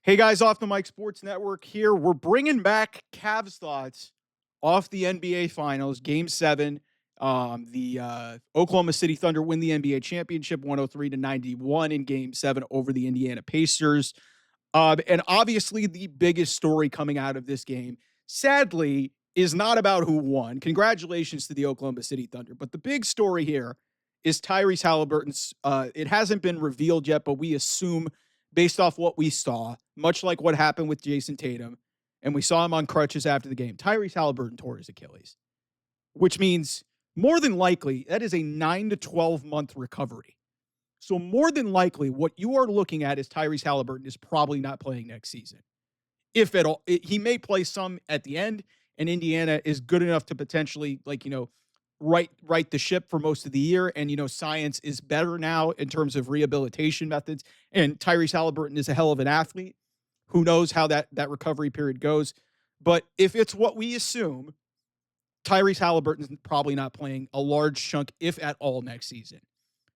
Hey guys, off the Mike Sports Network here. We're bringing back Cavs thoughts off the NBA Finals, Game 7. The Oklahoma City Thunder win the NBA championship 103-91 in Game 7 over the Indiana Pacers. And obviously, the biggest story coming out of this game, sadly, is not about who won. Congratulations to the Oklahoma City Thunder. But the big story here is Tyrese Haliburton's. It hasn't been revealed yet, but we assume based off what we saw, much like what happened with Jason Tatum, and we saw him on crutches after the game. Tyrese Haliburton tore his Achilles, which means more than likely that is a 9 to 12 month recovery. So more than likely, what you are looking at is Tyrese Haliburton is probably not playing next season. If at all, he may play some at the end, and Indiana is good enough to potentially, right the ship for most of the year. And, science is better now in terms of rehabilitation methods. And Tyrese Haliburton is a hell of an athlete. Who knows how that recovery period goes. But if it's what we assume, Tyrese Haliburton is probably not playing a large chunk, if at all, next season.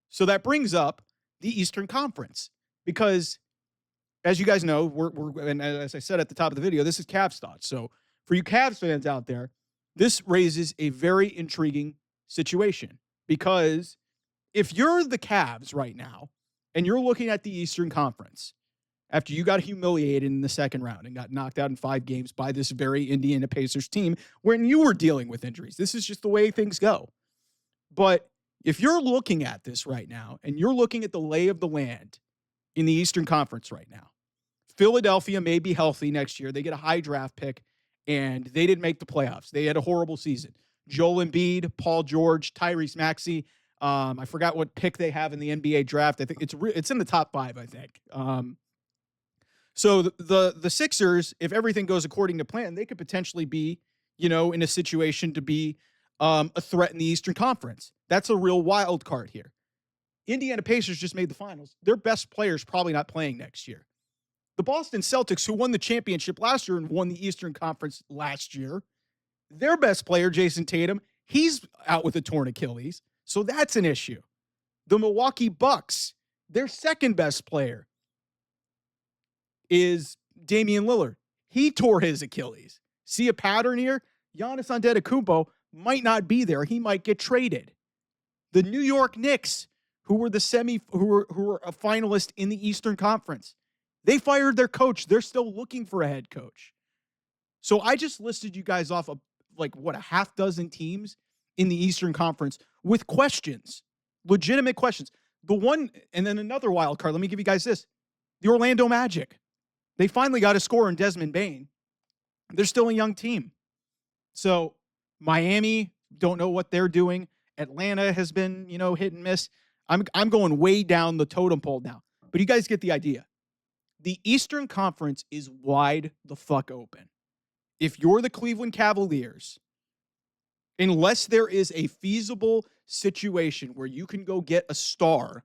So that brings up the Eastern Conference. Because, as you guys know, and as I said at the top of the video, this is Cavs thoughts. So for you Cavs fans out there, this raises a very intriguing situation, because if you're the Cavs right now and you're looking at the Eastern Conference after you got humiliated in the second round and got knocked out in 5 games by this very Indiana Pacers team when you were dealing with injuries, this is just the way things go. But if you're looking at this right now and you're looking at the lay of the land in the Eastern Conference right now, Philadelphia may be healthy next year. They get a high draft pick, and they didn't make the playoffs. They had a horrible season. Joel Embiid, Paul George, Tyrese Maxey. I forgot what pick they have in the NBA draft. I think it's in the top 5, I think. So the Sixers, if everything goes according to plan, they could potentially be, in a situation to be a threat in the Eastern Conference. That's a real wild card here. Indiana Pacers just made the finals. Their best player's probably not playing next year. The Boston Celtics, who won the championship last year and won the Eastern Conference last year, their best player, Jason Tatum, he's out with a torn Achilles. So that's an issue. The Milwaukee Bucks, their second best player is Damian Lillard. He tore his Achilles. See a pattern here? Giannis Antetokounmpo might not be there. He might get traded. The New York Knicks, who were a finalist in the Eastern Conference, they fired their coach. They're still looking for a head coach. So I just listed you guys off of a half dozen teams in the Eastern Conference with questions, legitimate questions. The one, and then another wild card. Let me give you guys this. The Orlando Magic. They finally got a scorer in Desmond Bane. They're still a young team. So Miami, don't know what they're doing. Atlanta has been, hit and miss. I'm going way down the totem pole now. But you guys get the idea. The Eastern Conference is wide the fuck open. If you're the Cleveland Cavaliers, unless there is a feasible situation where you can go get a star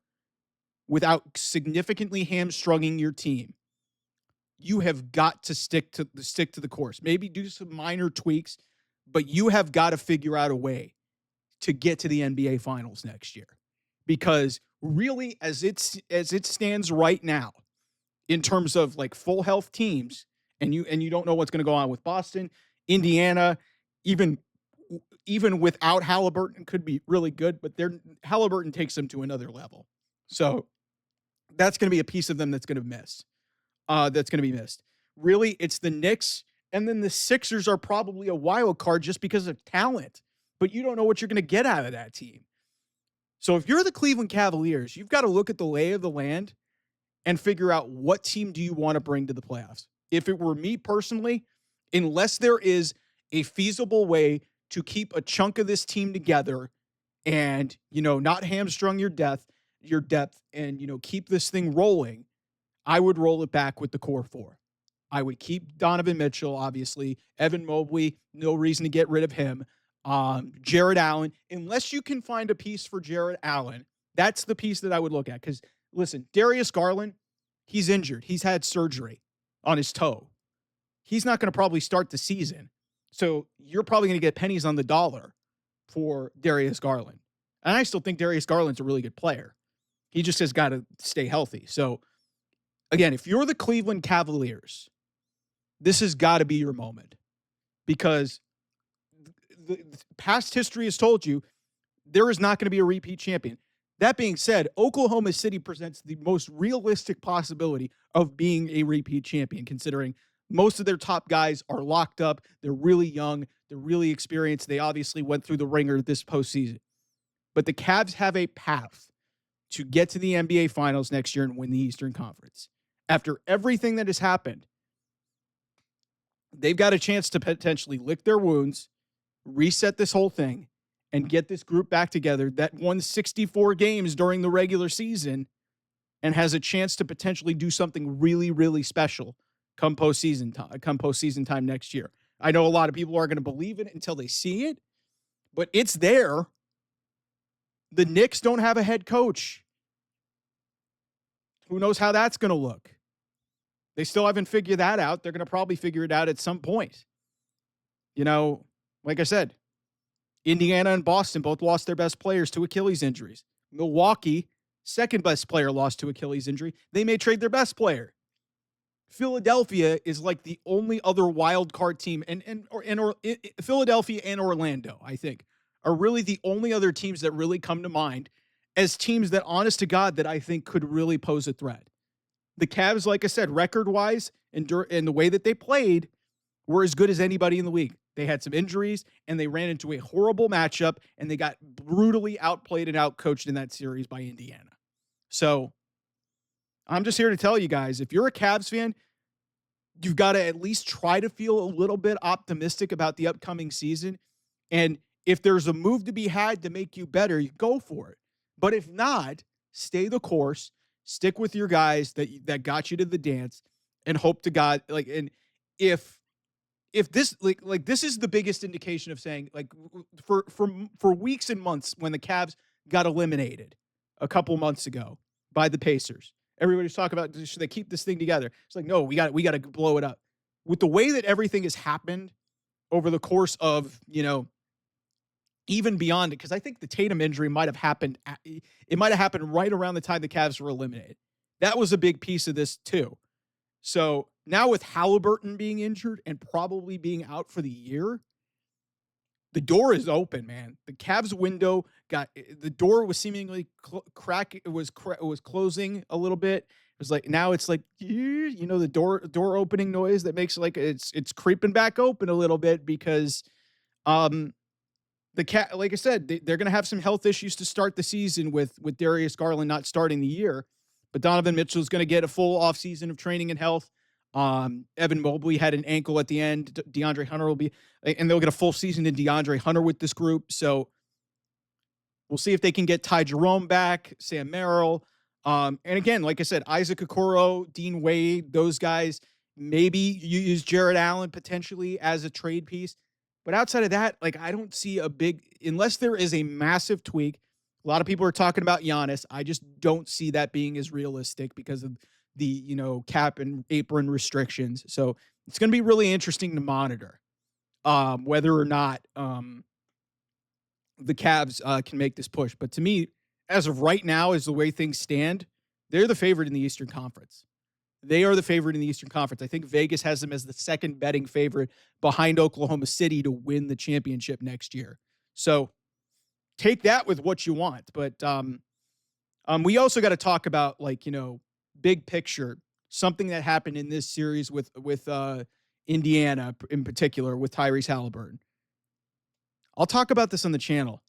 without significantly hamstringing your team, you have got to stick to the course. Maybe do some minor tweaks, but you have got to figure out a way to get to the NBA Finals next year. Because really, as it stands right now, in terms of full health teams, and you don't know what's going to go on with Boston, Indiana, even without Haliburton could be really good, but Haliburton takes them to another level. So that's going to be a piece of them that's going to miss. That's going to be missed. Really, it's the Knicks, and then the Sixers are probably a wild card just because of talent, but you don't know what you're going to get out of that team. So if you're the Cleveland Cavaliers, you've got to look at the lay of the land and figure out what team do you want to bring to the playoffs. If it were me personally, unless there is a feasible way to keep a chunk of this team together and, not hamstrung your depth and, keep this thing rolling, I would roll it back with the core 4. I would keep Donovan Mitchell, obviously. Evan Mobley, no reason to get rid of him. Jared Allen, unless you can find a piece for Jared Allen, that's the piece that I would look at. Because, listen, Darius Garland, he's injured. He's had surgery on his toe. He's not going to probably start the season. So you're probably going to get pennies on the dollar for Darius Garland. And I still think Darius Garland's a really good player. He just has got to stay healthy. So Again, if you're the Cleveland Cavaliers, this has got to be your moment because the past history has told you there is not going to be a repeat champion. That being said, Oklahoma City presents the most realistic possibility of being a repeat champion, considering most of their top guys are locked up. They're really young. They're really experienced. They obviously went through the ringer this postseason. But the Cavs have a path to get to the NBA Finals next year and win the Eastern Conference. After everything that has happened, they've got a chance to potentially lick their wounds, reset this whole thing, and get this group back together that won 64 games during the regular season and has a chance to potentially do something really, really special come postseason time next year. I know a lot of people are going to believe it until they see it, but it's there. The Knicks don't have a head coach. Who knows how that's going to look? They still haven't figured that out. They're going to probably figure it out at some point. You know, like I said, Indiana and Boston both lost their best players to Achilles injuries. Milwaukee, second best player, lost to Achilles injury. They may trade their best player. Philadelphia is like the only other wild card team, and Philadelphia and Orlando, I think, are really the only other teams that really come to mind as teams that, honest to God, that I think could really pose a threat. The Cavs, like I said, record-wise and the way that they played, were as good as anybody in the league. They had some injuries, and they ran into a horrible matchup, and they got brutally outplayed and outcoached in that series by Indiana. So I'm just here to tell you guys, if you're a Cavs fan, you've got to at least try to feel a little bit optimistic about the upcoming season. And if there's a move to be had to make you better, you go for it. But if not, stay the course, stick with your guys that got you to the dance, and hope to God, like, and if this like this is the biggest indication of saying, like, for weeks and months when the Cavs got eliminated a couple months ago by the Pacers, everybody's talking about, should they keep this thing together? It's like, no, we got to blow it up. With the way that everything has happened over the course of, even beyond it, because I think the Tatum injury might have happened. It might have happened right around the time the Cavs were eliminated. That was a big piece of this too. So now with Haliburton being injured and probably being out for the year, the door is open, man. The Cavs window the door was seemingly It was closing a little bit. It was like, now it's like, the door opening noise that makes like it's creeping back open a little bit because like I said, they're going to have some health issues to start the season with Darius Garland not starting the year. But Donovan Mitchell is going to get a full offseason of training and health. Evan Mobley had an ankle at the end. DeAndre Hunter will be, and they'll get a full season in DeAndre Hunter with this group. So we'll see if they can get Ty Jerome back, Sam Merrill. And again, like I said, Isaac Okoro, Dean Wade, those guys. Maybe you use Jared Allen potentially as a trade piece. But outside of that, like, I don't see unless there is a massive tweak. A lot of people are talking about Giannis. I just don't see that being as realistic because of the, cap and apron restrictions. So it's going to be really interesting to monitor whether or not the Cavs can make this push. But to me, as of right now, as the way things stand, they're the favorite in the Eastern Conference. They are the favorite in the Eastern Conference. I think Vegas has them as the second betting favorite behind Oklahoma City to win the championship next year. So take that with what you want. But we also got to talk about, big picture, something that happened in this series with Indiana in particular with Tyrese Haliburton. I'll talk about this on the channel.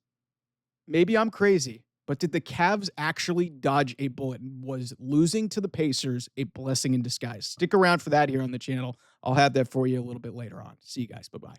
Maybe I'm crazy, but did the Cavs actually dodge a bullet? Was losing to the Pacers a blessing in disguise? Stick around for that here on the channel. I'll have that for you a little bit later on. See you guys. Bye-bye.